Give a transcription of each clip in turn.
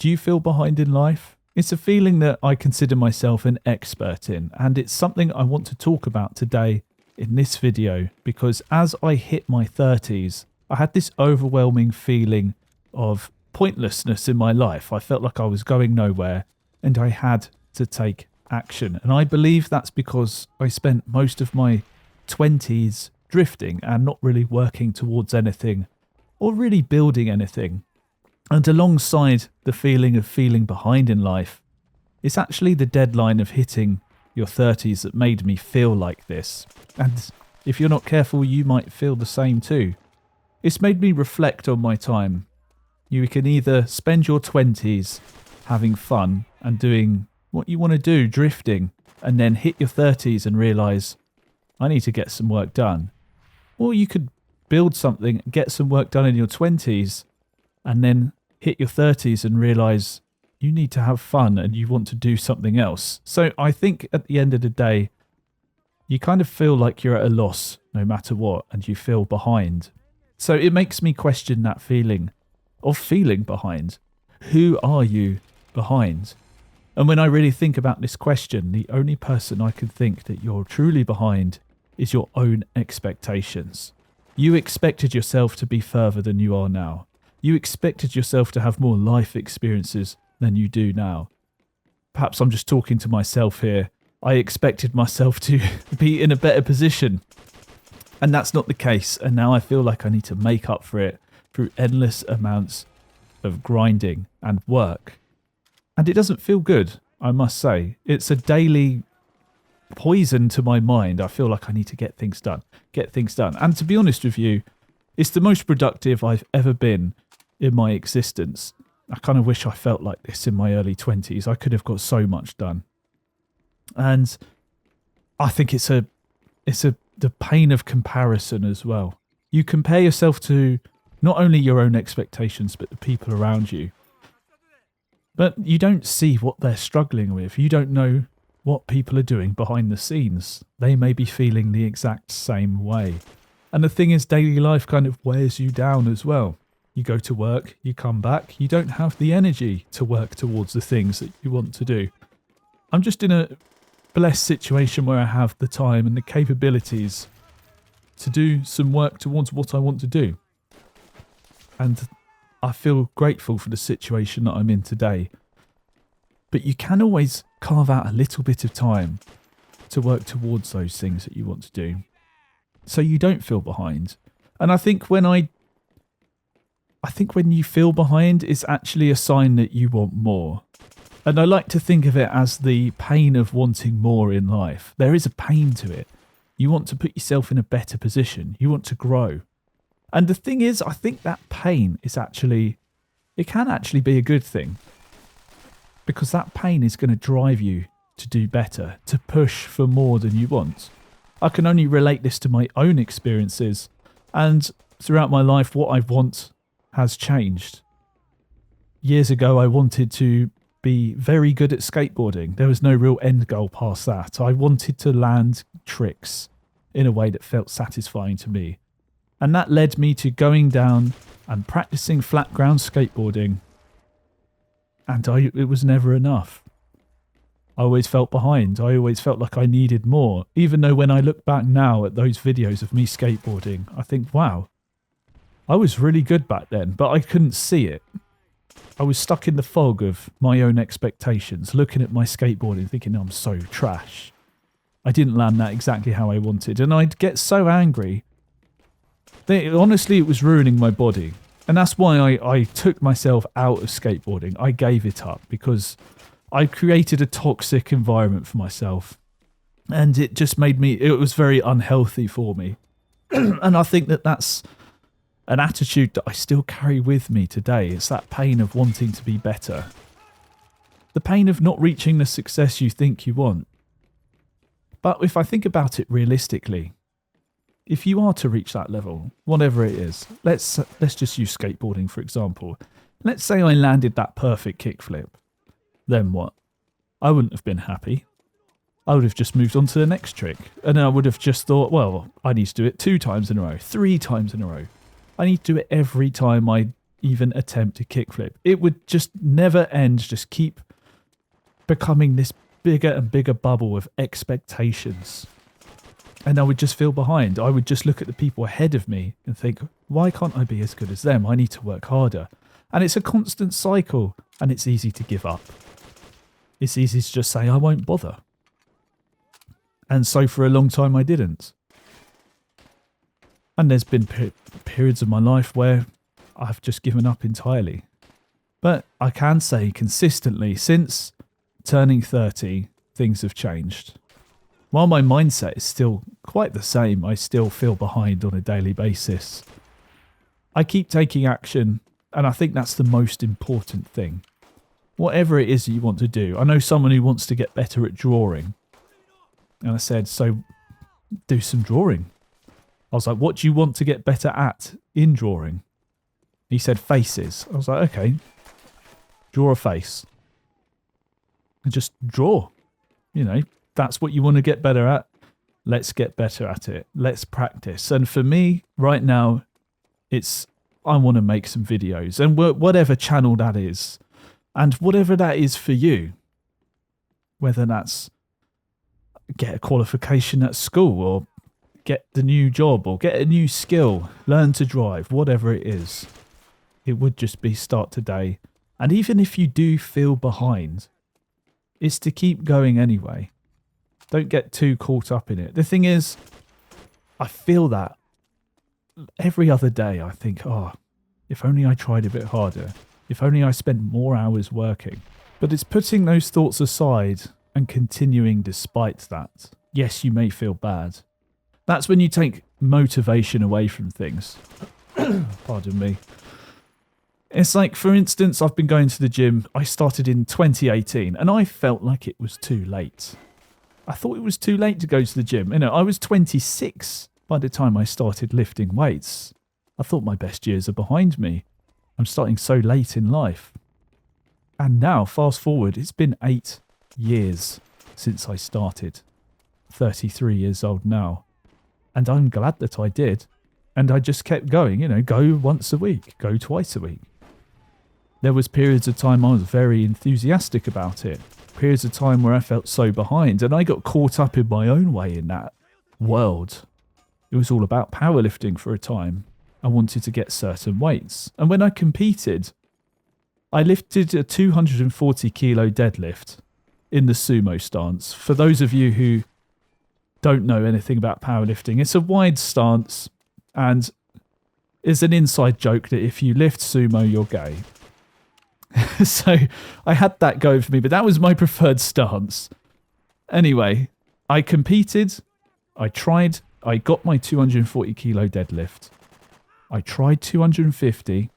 Do you feel behind in life? It's a feeling that I consider myself an expert in, and it's something I want to talk about today in this video because as I hit my 30s, I had this overwhelming feeling of pointlessness in my life. I felt like I was going nowhere and I had to take action. And I believe that's because I spent most of my 20s drifting and not really working towards anything or really building anything. And alongside the feeling of feeling behind in life, it's actually the deadline of hitting your 30s that made me feel like this. And if you're not careful, you might feel the same too. It's made me reflect on my time. You can either spend your 20s having fun and doing what you want to do, drifting, and then hit your 30s and realise, I need to get some work done. Or you could build something, get some work done in your 20s, and then hit your 30s and realise you need to have fun and you want to do something else. So I think at the end of the day, you kind of feel like you're at a loss no matter what, and you feel behind. So it makes me question that feeling of feeling behind. Who are you behind? And when I really think about this question, the only person I can think that you're truly behind is your own expectations. You expected yourself to be further than you are now. You expected yourself to have more life experiences than you do now. Perhaps I'm just talking to myself here. I expected myself to be in a better position. And that's not the case. And now I feel like I need to make up for it through endless amounts of grinding and work. And it doesn't feel good, I must say. It's a daily poison to my mind. I feel like I need to get things done. And to be honest with you, it's the most productive I've ever been in my existence. I kind of wish I felt like this in my early 20s. I could have got so much done. And I think it's the pain of comparison as well. You compare yourself to not only your own expectations, but the people around you. But you don't see what they're struggling with. You don't know what people are doing behind the scenes. They may be feeling the exact same way. And the thing is, daily life kind of wears you down as well. You go to work, you come back, you don't have the energy to work towards the things that you want to do. I'm just in a blessed situation where I have the time and the capabilities to do some work towards what I want to do. And I feel grateful for the situation that I'm in today. But you can always carve out a little bit of time to work towards those things that you want to do, so you don't feel behind. And I think when you feel behind, it's actually a sign that you want more. And I like to think of it as the pain of wanting more in life. There is a pain to it. You want to put yourself in a better position. You want to grow. And the thing is, I think that pain is it can actually be a good thing. Because that pain is going to drive you to do better, to push for more than you want. I can only relate this to my own experiences. And throughout my life, what I want has changed. Years ago, I wanted to be very good at skateboarding. There was no real end goal past that. I wanted to land tricks in a way that felt satisfying to me. And that led me to going down and practicing flat ground skateboarding. And it was never enough. I always felt behind. I always felt like I needed more. Even though when I look back now at those videos of me skateboarding, I think, wow, I was really good back then, but I couldn't see it. I was stuck in the fog of my own expectations, looking at my skateboarding, thinking, I'm so trash. I didn't land that exactly how I wanted. And I'd get so angry. Honestly, it was ruining my body. And that's why I took myself out of skateboarding. I gave it up because I created a toxic environment for myself. And it just it was very unhealthy for me. And I think that's an attitude that I still carry with me today. It's that pain of wanting to be better. The pain of not reaching the success you think you want. But if I think about it realistically, if you are to reach that level, whatever it is, let's just use skateboarding for example. Let's say I landed that perfect kickflip. Then what? I wouldn't have been happy. I would have just moved on to the next trick. And then I would have just thought, well, I need to do it 2 times in a row, 3 times in a row. I need to do it every time I even attempt a kickflip. It would just never end, just keep becoming this bigger and bigger bubble of expectations. And I would just feel behind. I would just look at the people ahead of me and think, why can't I be as good as them? I need to work harder. And it's a constant cycle, and it's easy to give up. It's easy to just say, I won't bother. And so for a long time, I didn't. And there's been periods of my life where I've just given up entirely. But I can say consistently, since turning 30, things have changed. While my mindset is still quite the same, I still feel behind on a daily basis. I keep taking action, and I think that's the most important thing. Whatever it is that you want to do. I know someone who wants to get better at drawing. And I said, so do some drawing. I was like, what do you want to get better at in drawing? He said faces. I was like, okay, draw a face. And just draw. You know, that's what you want to get better at. Let's get better at it. Let's practice. And for me, right now, it's I want to make some videos. And whatever channel that is, and whatever that is for you, whether that's get a qualification at school or get the new job or get a new skill, learn to drive, whatever it is, it would just be start today. And even if you do feel behind, it's to keep going anyway. Don't get too caught up in it. The thing is, I feel that every other day. I think, oh, if only I tried a bit harder. If only I spent more hours working. But it's putting those thoughts aside and continuing despite that. Yes, you may feel bad. That's when you take motivation away from things. Pardon me. It's like, for instance, I've been going to the gym. I started in 2018 and I felt like it was too late. I thought it was too late to go to the gym. You know, I was 26 by the time I started lifting weights. I thought my best years are behind me. I'm starting so late in life. And now, fast forward, it's been 8 years since I started. 33 years old now. And I'm glad that I did. And I just kept going, you know, go once a week, go twice a week. There was periods of time I was very enthusiastic about it. Periods of time where I felt so behind. And I got caught up in my own way in that world. It was all about powerlifting for a time. I wanted to get certain weights. And when I competed, I lifted a 240 kilo deadlift in the sumo stance. For those of you who don't know anything about powerlifting, it's a wide stance and it's an inside joke that if you lift sumo, you're gay. So I had that go for me, but that was my preferred stance. Anyway, I competed, I tried, I got my 240 kilo deadlift. I tried 250,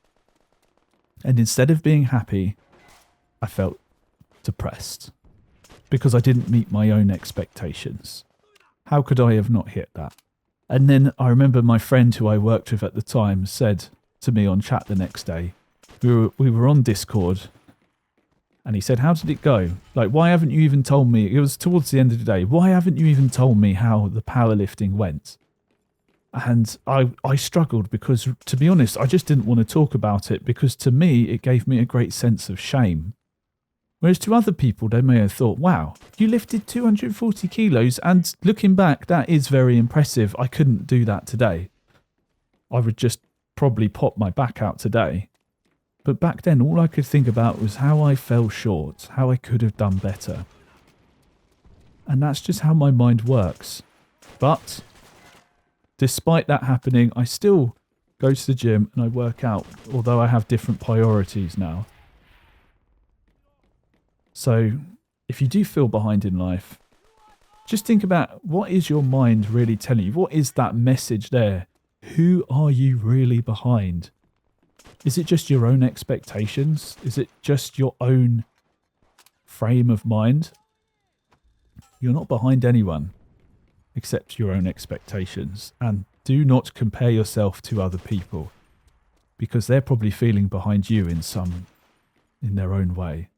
and instead of being happy, I felt depressed because I didn't meet my own expectations. How could I have not hit that? And then I remember my friend who I worked with at the time said to me on chat the next day, we were on Discord, and he said, how did it go? Like, why haven't you even told me? It was towards the end of the day. Why haven't you even told me how the powerlifting went? And I struggled because, to be honest, I just didn't want to talk about it because to me, it gave me a great sense of shame. Whereas to other people, they may have thought, wow, you lifted 240 kilos and looking back, that is very impressive. I couldn't do that today. I would just probably pop my back out today. But back then, all I could think about was how I fell short, how I could have done better. And that's just how my mind works. But despite that happening, I still go to the gym and I work out, although I have different priorities now. So if you do feel behind in life, just think about what is your mind really telling you? What is that message there? Who are you really behind? Is it just your own expectations? Is it just your own frame of mind? You're not behind anyone except your own expectations. And do not compare yourself to other people because they're probably feeling behind you in their own way.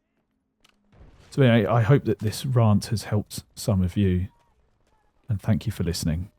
So anyway, I hope that this rant has helped some of you, and thank you for listening.